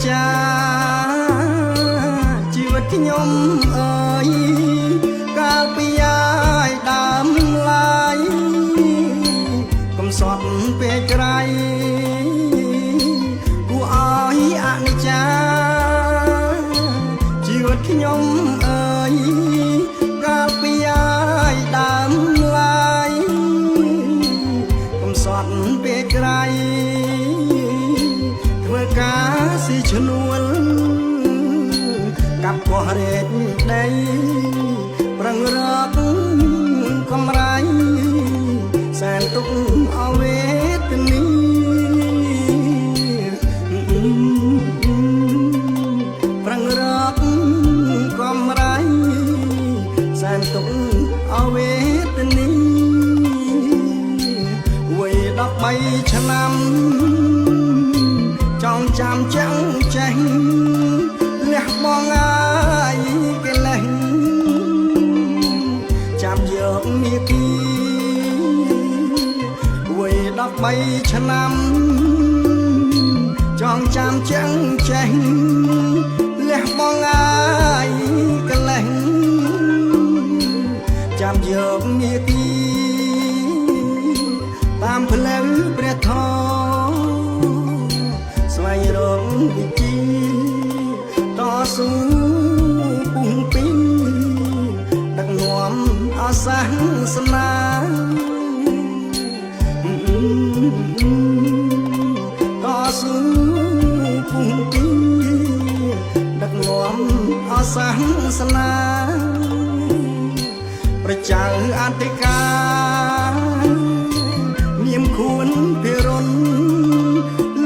ចាជីវិតខ្ញុំអើយកាលពីអាយដើមឡាយកុំសត់ពេកក្រៃគួរឲ្យអនិច្ចាជីវិតខ្ញុំអើយកាលពីអាយដើមឡាយកុំសត់ពេកក្រៃធ្វើការស៊ីឈ្នួលកាប់កោះរែកដីប្រឹងរកកំរៃសែនទុកអវេទនីប្រឹងរកកំរៃសែនទុកអវេទនីវ័យ13ឆ្នាំចង់ចាំចាំងចេះលះបងអាយកិលេសចាប់យកមាគីវ័យ13ឆ្នាំចង់ចាំចាំងចេះលះបងអាយកិលេសចាប់យកមាគីតាមផ្លូវព្រះធម៌ស្វែងរកវិធីតស៊ូពុះពីដឹកនាំអាសាសនាតស៊ូពុះពីដឹកនាំអាសាសនាប្រជាអធិការនាមខួនភិរុន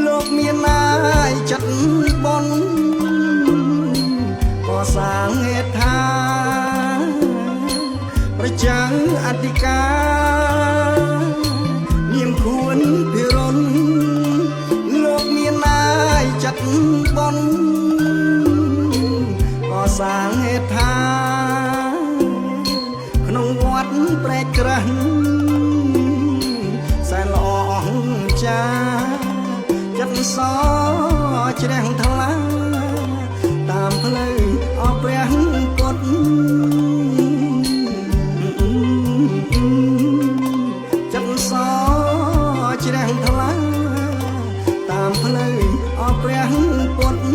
លោកមានណាយចិត្តបនកសាងហេដ្ឋាប្រជាអធិការនាមខួនភិរុនលោកមានណាយចិត្តបនកសាងហេដ្ឋាក្នុងវត្តព្រែកក្រាស់សែនល្អអង្ចាចិត្តសជ្រះថ្លាតាមផ្លូវអព្រះពុទ្ធចិត្តសជ្រះថ្លាតាមផ្លូវអព្រះពុទ្ធ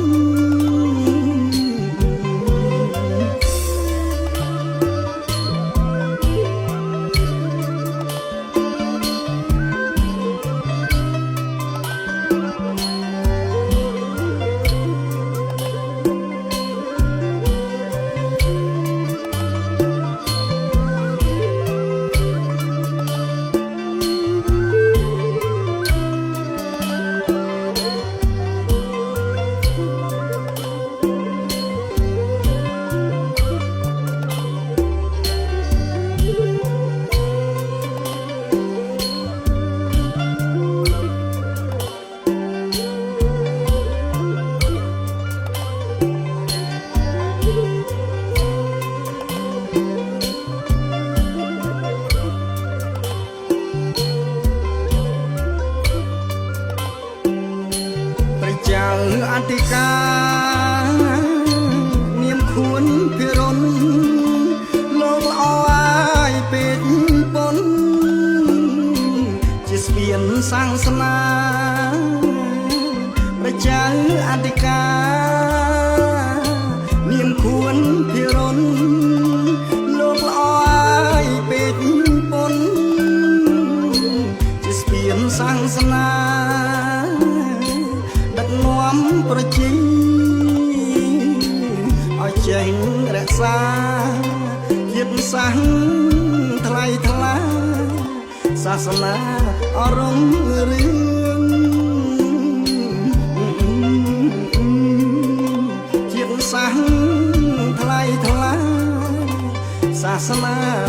អធិការនាមខួនភិរុនលោកល្អអាយពេកពុនជាស្ពានសាសនាប្រជាអធិការនាមខួនភិរុនលោកល្អអាយពេកពុនជាស្ពានសាសនានាំប្រជាឲ្យចេញរក្សាជាតិសាសន៍ថ្លៃថ្លាសាសនាអរំរឿងជាតិសាសន៍ថ្លៃថ្លាសាសនា